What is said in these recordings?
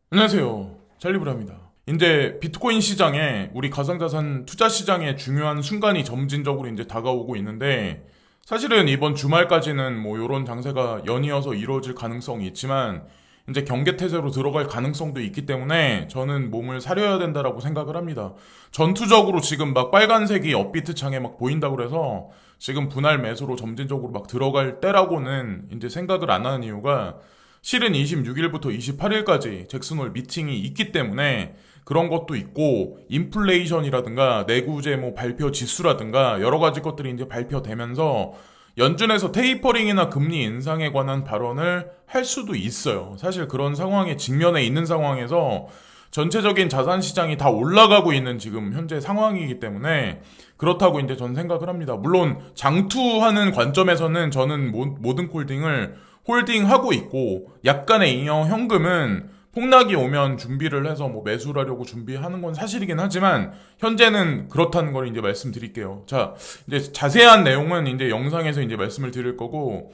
안녕하세요. 찰리브라입니다. 이제 비트코인 시장에 우리 가상자산 투자 시장의 중요한 순간이 점진적으로 이제 다가오고 있는데 사실은 이번 주말까지는 뭐 요런 장세가 연이어서 이루어질 가능성이 있지만 이제 경계태세로 들어갈 가능성도 있기 때문에 저는 몸을 사려야 된다라고 생각을 합니다. 전투적으로 지금 막 빨간색이 업비트 창에 막 보인다 그래서 지금 분할 매수로 점진적으로 막 들어갈 때라고는 이제 생각을 안 하는 이유가 실은 26일부터 28일까지 잭슨홀 미팅이 있기 때문에 그런 것도 있고 인플레이션이라든가 내구재 뭐 발표 지수라든가 여러 가지 것들이 이제 발표되면서 연준에서 테이퍼링이나 금리 인상에 관한 발언을 할 수도 있어요. 사실 그런 상황에 직면해 있는 상황에서 전체적인 자산 시장이 다 올라가고 있는 지금 현재 상황이기 때문에 그렇다고 이제 전 생각을 합니다. 물론 장투하는 관점에서는 저는 모든 홀딩을 홀딩하고 있고 약간의 잉여 현금은 폭락이 오면 준비를 해서 뭐 매수를 하려고 준비하는 건 사실이긴 하지만 현재는 그렇다는 걸 이제 말씀드릴게요. 자, 이제 자세한 내용은 이제 영상에서 이제 말씀을 드릴 거고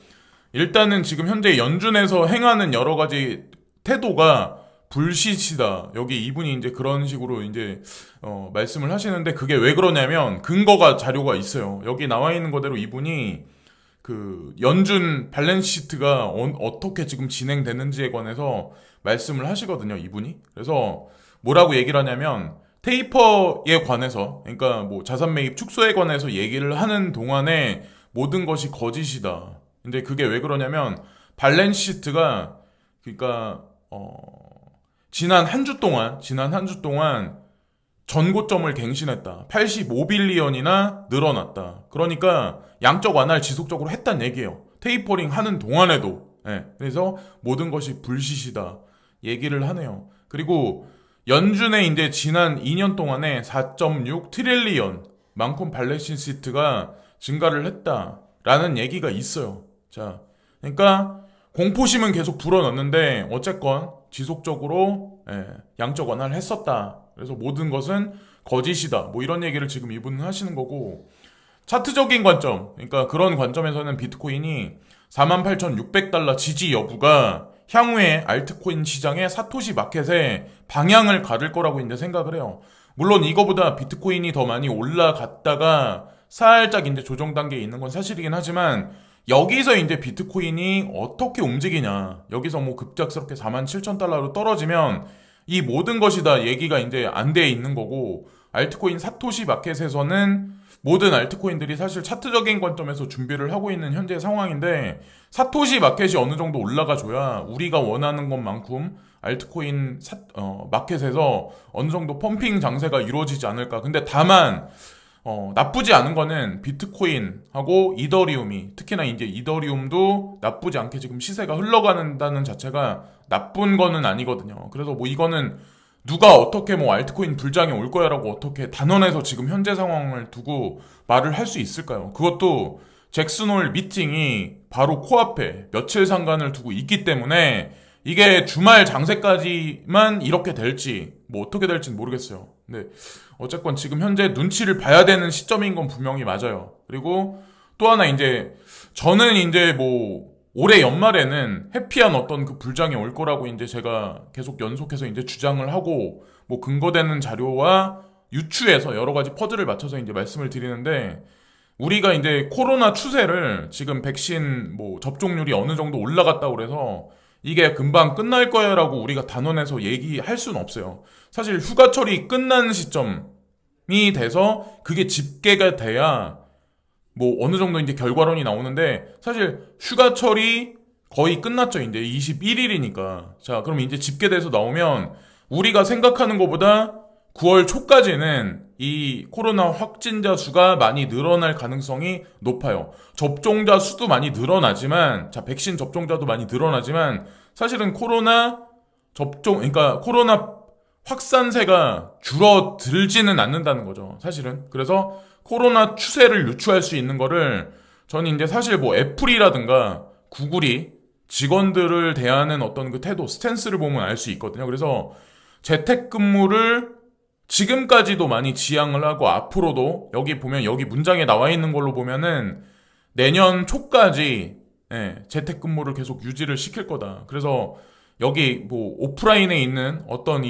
일단은 지금 현재 연준에서 행하는 여러 가지 태도가 불시시다. 여기 이분이 이제 그런 식으로 이제 말씀을 하시는데 그게 왜 그러냐면 근거가 자료가 있어요. 여기 나와 있는 거대로 이분이 그 연준 밸런스 시트가 어떻게 지금 진행되는지에 관해서 말씀을 하시거든요, 이분이. 그래서 뭐라고 얘기를 하냐면 테이퍼에 관해서 그러니까 뭐 자산 매입 축소에 관해서 얘기를 하는 동안에 모든 것이 거짓이다. 근데 그게 왜 그러냐면 밸런스 시트가 그러니까 지난 한 주 동안 전고점을 갱신했다. 85빌리언이나 늘어났다. 그러니까 양적 완화를 지속적으로 했단 얘기예요. 테이퍼링 하는 동안에도. 예. 그래서 모든 것이 불시시다. 얘기를 하네요. 그리고 연준의 이제 지난 2년 동안에 4.6 트릴리언 만큼 발레신 시트가 증가를 했다라는 얘기가 있어요. 자, 그러니까 공포심은 계속 불어넣는데 어쨌건 지속적으로 양적 완화를 했었다. 그래서 모든 것은 거짓이다. 뭐 이런 얘기를 지금 이분은 하시는 거고 차트적인 관점, 그러니까 그런 관점에서는 비트코인이 48,600달러 지지 여부가 향후에 알트코인 시장의 사토시 마켓에 방향을 가를 거라고 이제 생각을 해요. 물론 이거보다 비트코인이 더 많이 올라갔다가 살짝 이제 조정 단계에 있는 건 사실이긴 하지만 여기서 이제 비트코인이 어떻게 움직이냐. 여기서 뭐 급작스럽게 47,000달러로 떨어지면 이 모든 것이 다 얘기가 이제 안 돼 있는 거고 알트코인 사토시 마켓에서는 모든 알트코인들이 사실 차트적인 관점에서 준비를 하고 있는 현재 상황인데 사토시 마켓이 어느 정도 올라가 줘야 우리가 원하는 것만큼 알트코인 마켓에서 어느 정도 펌핑 장세가 이루어지지 않을까. 근데 다만 나쁘지 않은 거는 비트코인하고 이더리움이 특히나 이제 이더리움도 나쁘지 않게 지금 시세가 흘러간다는 자체가 나쁜 거는 아니거든요. 그래서 뭐 이거는 누가 어떻게 뭐 알트코인 불장이 올 거야라고 어떻게 단언해서 지금 현재 상황을 두고 말을 할 수 있을까요? 그것도 잭슨홀 미팅이 바로 코앞에 며칠 상간을 두고 있기 때문에 이게 주말 장세까지만 이렇게 될지 뭐 어떻게 될지는 모르겠어요. 근데 어쨌건 지금 현재 눈치를 봐야 되는 시점인 건 분명히 맞아요. 그리고 또 하나 이제 저는 이제 뭐 올해 연말에는 해피한 어떤 그 불장이 올 거라고 이제 제가 계속 연속해서 이제 주장을 하고 뭐 근거되는 자료와 유추해서 여러 가지 퍼즐을 맞춰서 이제 말씀을 드리는데 우리가 이제 코로나 추세를 지금 백신 뭐 접종률이 어느 정도 올라갔다고 그래서 이게 금방 끝날 거야라고 우리가 단언해서 얘기할 수는 없어요. 사실 휴가철이 끝난 시점이 돼서 그게 집계가 돼야 뭐 어느 정도 이제 결과론이 나오는데 사실 휴가철이 거의 끝났죠. 이제 21일이니까. 자, 그럼 이제 집계돼서 나오면 우리가 생각하는 것보다 9월 초까지는 이 코로나 확진자 수가 많이 늘어날 가능성이 높아요. 접종자 수도 많이 늘어나지만, 자, 백신 접종자도 많이 늘어나지만, 사실은 그러니까 코로나 확산세가 줄어들지는 않는다는 거죠. 사실은. 그래서 코로나 추세를 유추할 수 있는 거를 저는 이제 사실 뭐 애플이라든가 구글이 직원들을 대하는 어떤 그 태도, 스탠스를 보면 알 수 있거든요. 그래서 재택근무를 지금까지도 많이 지향을 하고 앞으로도 여기 보면 여기 문장에 나와 있는 걸로 보면은 내년 초까지 재택근무를 계속 유지를 시킬 거다. 그래서 여기 뭐 오프라인에 있는 어떤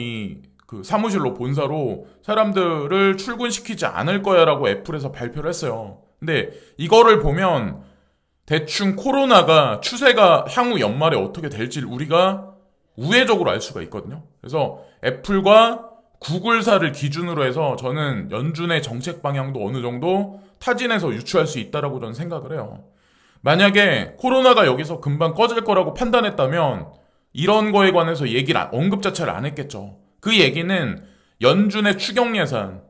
그 사무실로 본사로 사람들을 출근시키지 않을 거야라고 애플에서 발표를 했어요. 근데 이거를 보면 대충 코로나가 추세가 향후 연말에 어떻게 될지 우리가 우회적으로 알 수가 있거든요. 그래서 애플과 구글사를 기준으로 해서 저는 연준의 정책 방향도 어느 정도 타진해서 유추할 수 있다라고 저는 생각을 해요. 만약에 코로나가 여기서 금방 꺼질 거라고 판단했다면 이런 거에 관해서 언급 자체를 안 했겠죠. 그 얘기는 연준의 추경 예산,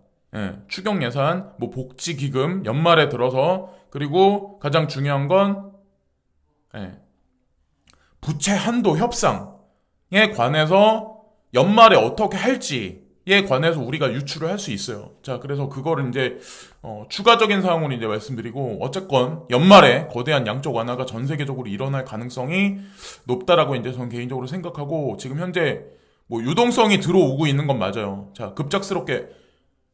추경 예산, 뭐 복지기금 연말에 들어서 그리고 가장 중요한 건 부채 한도 협상에 관해서 연말에 어떻게 할지에 관해서 우리가 유추를 할 수 있어요. 자, 그래서 그거를 이제 추가적인 사항으로 이제 말씀드리고 어쨌건 연말에 거대한 양적 완화가 전 세계적으로 일어날 가능성이 높다라고 이제 저는 개인적으로 생각하고 지금 현재 뭐 유동성이 들어오고 있는 건 맞아요. 자, 급작스럽게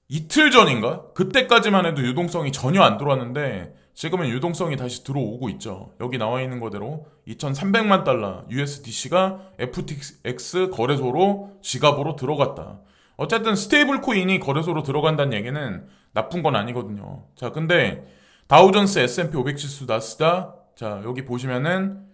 이틀 전인가? 그때까지만 해도 유동성이 전혀 안 들어왔는데 지금은 유동성이 다시 들어오고 있죠. 여기 나와 있는 거대로 2,300만 달러 USDC가 FTX 거래소로 지갑으로 들어갔다. 어쨌든 스테이블 코인이 거래소로 들어간다는 얘기는 나쁜 건 아니거든요. 자, 근데 다우존스, S&P 500 지수, 나스닥, 자, 여기 보시면은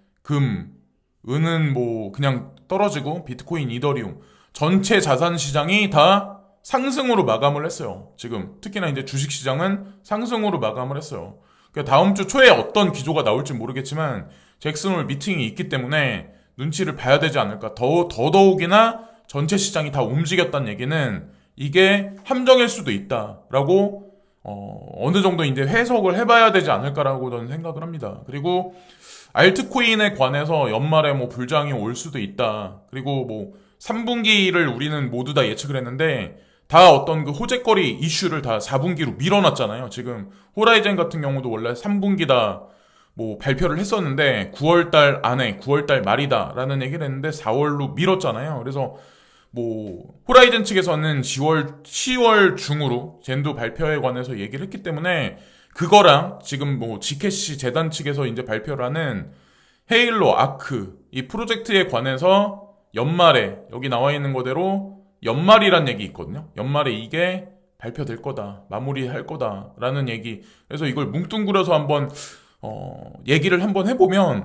은은 뭐 그냥 떨어지고 비트코인, 이더리움 전체 자산 시장이 다 상승으로 마감을 했어요. 지금 특히나 이제 주식 시장은 상승으로 마감을 했어요. 그러니까 다음 주 초에 어떤 기조가 나올지 모르겠지만 잭슨홀 미팅이 있기 때문에 눈치를 봐야 되지 않을까. 더더욱이나 전체 시장이 다 움직였다는 얘기는 이게 함정일 수도 있다라고 어느 정도 이제 해석을 해봐야 되지 않을까라고 저는 생각을 합니다. 그리고 알트코인에 관해서 연말에 뭐 불장이 올 수도 있다. 그리고 뭐 3분기를 우리는 모두 다 예측을 했는데 다 어떤 그 호재거리 이슈를 다 4분기로 밀어놨잖아요. 지금 호라이즌 같은 경우도 원래 3분기다 뭐 발표를 했었는데 9월달 안에 9월달 말이다라는 얘기를 했는데 4월로 밀었잖아요. 그래서 뭐 호라이즌 측에서는 10월 중으로 젠도 발표에 관해서 얘기를 했기 때문에 그거랑 지금 뭐 지캐시 재단 측에서 이제 발표를 하는 헤일로 아크 이 프로젝트에 관해서 연말에 여기 나와 있는 거대로 연말이란 얘기 있거든요. 연말에 이게 발표될 거다, 마무리할 거다라는 얘기. 그래서 이걸 뭉뚱그려서 한번 얘기를 한번 해보면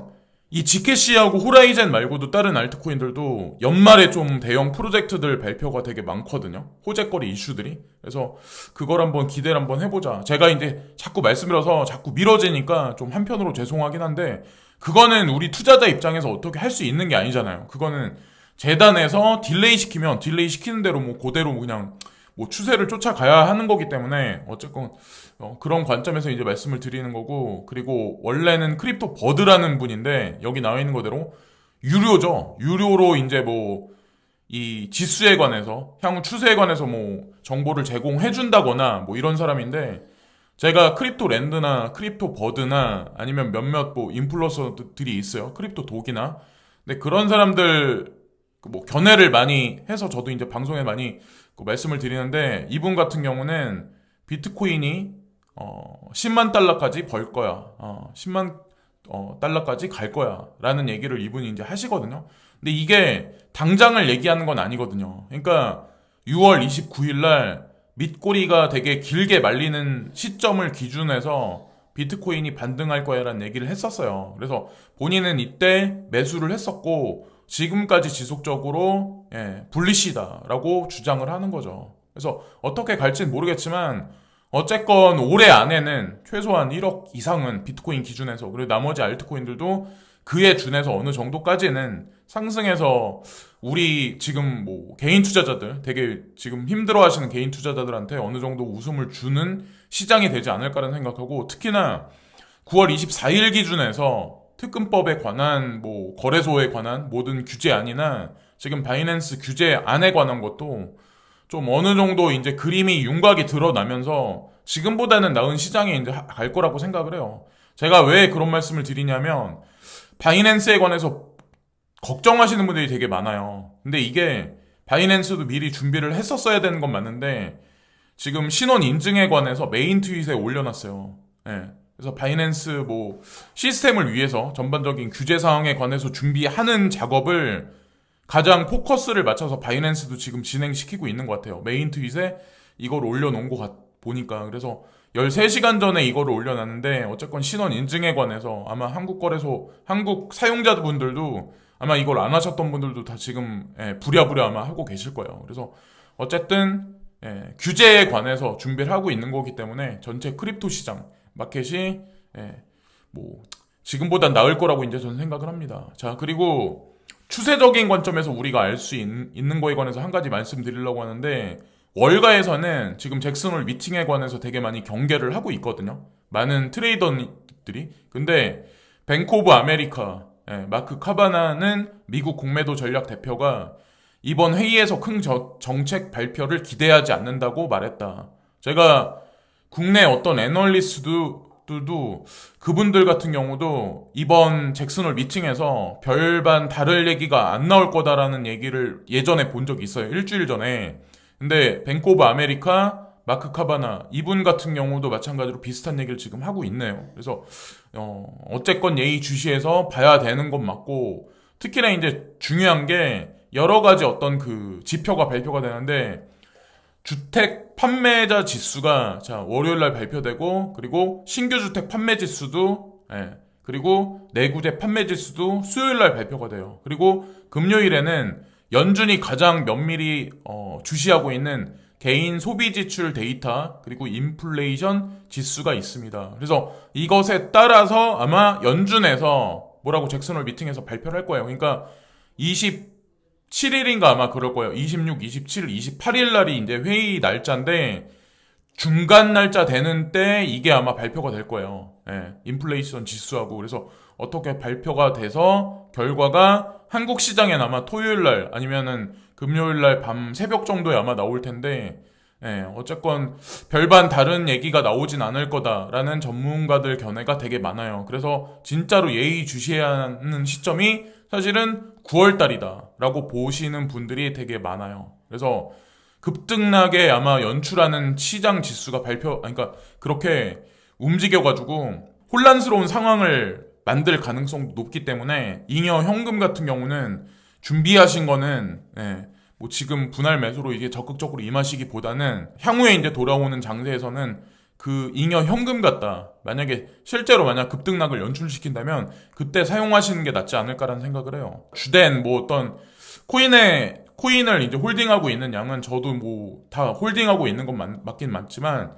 이 지캐시하고 호라이젠 말고도 다른 알트코인들도 연말에 좀 대형 프로젝트들 발표가 되게 많거든요. 호재거리 이슈들이. 그래서 그걸 한번 기대를 한번 해보자. 제가 이제 자꾸 말씀드려서 자꾸 미뤄지니까 좀 한편으로 죄송하긴 한데 그거는 우리 투자자 입장에서 어떻게 할 수 있는 게 아니잖아요. 그거는 재단에서 딜레이 시키면 딜레이 시키는 대로 뭐 그대로 그냥 뭐 추세를 쫓아가야 하는 거기 때문에 어쨌건 그런 관점에서 이제 말씀을 드리는 거고 그리고 원래는 크립토 버드라는 분인데 여기 나와 있는 거대로 유료죠. 유료로 이제 뭐 이 지수에 관해서 향후 추세에 관해서 뭐 정보를 제공해 준다거나 뭐 이런 사람인데 제가 크립토 랜드나 크립토 버드나 아니면 몇몇 뭐 인플루언서들이 있어요. 크립토 독이나 근데 그런 사람들 뭐 견해를 많이 해서 저도 이제 방송에 많이 말씀을 드리는데 이분 같은 경우는 비트코인이 10만 달러까지 벌 거야. 10만 달러까지 갈 거야. 라는 얘기를 이분이 이제 하시거든요. 근데 이게 당장을 얘기하는 건 아니거든요. 그러니까 6월 29일 날 밑꼬리가 되게 길게 말리는 시점을 기준해서 비트코인이 반등할 거야 라는 얘기를 했었어요. 그래서 본인은 이때 매수를 했었고 지금까지 지속적으로 불리시다라고 주장을 하는 거죠. 그래서 어떻게 갈지는 모르겠지만 어쨌건 올해 안에는 최소한 1억 이상은 비트코인 기준에서 그리고 나머지 알트코인들도 그에 준해서 어느 정도까지는 상승해서 우리 지금 뭐 개인 투자자들 되게 지금 힘들어하시는 개인 투자자들한테 어느 정도 웃음을 주는 시장이 되지 않을까라는 생각하고 특히나 9월 24일 기준에서 특근법에 관한 뭐 거래소에 관한 모든 규제안이나 지금 바이낸스 규제안에 관한 것도 좀 어느 정도 이제 그림이 윤곽이 드러나면서 지금보다는 나은 시장에 이제 갈 거라고 생각을 해요. 제가 왜 그런 말씀을 드리냐면 바이낸스에 관해서 걱정하시는 분들이 되게 많아요. 근데 이게 바이낸스도 미리 준비를 했었어야 되는 건 맞는데 지금 신원 인증에 관해서 메인 트윗에 올려놨어요. 그래서 바이낸스 뭐 시스템을 위해서 전반적인 규제 사항에 관해서 준비하는 작업을 가장 포커스를 맞춰서 바이낸스도 지금 진행시키고 있는 것 같아요. 메인 트윗에 이걸 올려놓은 보니까. 그래서 13시간 전에 이거를 올려놨는데 어쨌건 신원 인증에 관해서 아마 한국 사용자분들도 아마 이걸 안 하셨던 분들도 다 지금 부랴부랴 아마 하고 계실 거예요. 그래서 어쨌든 규제에 관해서 준비를 하고 있는 거기 때문에 전체 크립토 시장 마켓이 뭐 지금보단 나을 거라고 이제 저는 생각을 합니다. 자, 그리고 추세적인 관점에서 우리가 알 수 있는 거에 관해서 한 가지 말씀드리려고 하는데, 월가에서는 지금 잭슨홀 미팅에 관해서 되게 많이 경계를 하고 있거든요. 많은 트레이더들이. 근데 뱅크 오브 아메리카 마크 카바나는 미국 공매도 전략 대표가 이번 회의에서 큰 정책 발표를 기대하지 않는다고 말했다. 제가 국내 어떤 애널리스트도 그분들 같은 경우도 이번 잭슨홀 미팅에서 별반 다를 얘기가 안 나올 거다라는 얘기를 예전에 본 적이 있어요. 일주일 전에. 근데 뱅크 오브 아메리카 마크 카바나 이분 같은 경우도 마찬가지로 비슷한 얘기를 지금 하고 있네요. 그래서 어쨌건 예의주시해서 봐야 되는 건 맞고, 특히나 이제 중요한 게 여러 가지 어떤 그 지표가 발표가 되는데, 주택 판매자 지수가 자 월요일 날 발표되고, 그리고 신규 주택 판매 지수도 그리고 내구재 판매 지수도 수요일 날 발표가 돼요. 그리고 금요일에는 연준이 가장 면밀히 주시하고 있는 개인 소비 지출 데이터, 그리고 인플레이션 지수가 있습니다. 그래서 이것에 따라서 아마 연준에서 뭐라고 잭슨홀 미팅에서 발표를 할 거예요. 그러니까 27일인가 아마 그럴 거예요. 26, 27, 28일 날이 이제 회의 날짜인데, 중간 날짜 되는 때 이게 아마 발표가 될 거예요. 인플레이션 지수하고. 그래서 어떻게 발표가 돼서 결과가 한국 시장엔 아마 토요일 날 아니면은 금요일 날 밤 새벽 정도에 아마 나올 텐데, 어쨌건 별반 다른 얘기가 나오진 않을 거다라는 전문가들 견해가 되게 많아요. 그래서 진짜로 예의주시해야 하는 시점이 사실은 9월 달이다라고 보시는 분들이 되게 많아요. 그래서 급등락에 아마 연출하는 시장 지수가 그러니까 그렇게 움직여가지고 혼란스러운 상황을 만들 가능성도 높기 때문에, 잉여 현금 같은 경우는 준비하신 거는 뭐 지금 분할 매수로 이게 적극적으로 임하시기보다는 향후에 이제 돌아오는 장세에서는 그 잉여 현금 같다, 만약에 실제로 만약 급등락을 연출시킨다면 그때 사용하시는 게 낫지 않을까라는 생각을 해요. 주된 뭐 어떤 코인을 이제 홀딩하고 있는 양은 저도 뭐 다 홀딩하고 있는 건 맞긴 맞지만,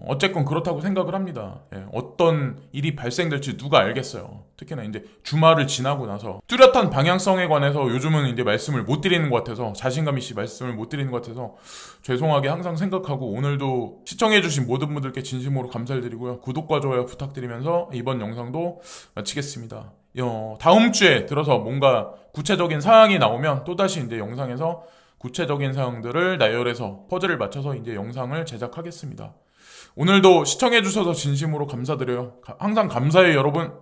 어쨌건 그렇다고 생각을 합니다. 어떤 일이 발생될지 누가 알겠어요. 특히나 이제 주말을 지나고 나서 뚜렷한 방향성에 관해서 요즘은 이제 말씀을 못 드리는 것 같아서, 자신감 있이 말씀을 못 드리는 것 같아서 죄송하게 항상 생각하고, 오늘도 시청해주신 모든 분들께 진심으로 감사를 드리고요. 구독과 좋아요 부탁드리면서 이번 영상도 마치겠습니다. 다음 주에 들어서 뭔가 구체적인 사항이 나오면 또다시 이제 영상에서 구체적인 사항들을 나열해서 퍼즐을 맞춰서 이제 영상을 제작하겠습니다. 오늘도 시청해주셔서 진심으로 감사드려요. 항상 감사해요, 여러분.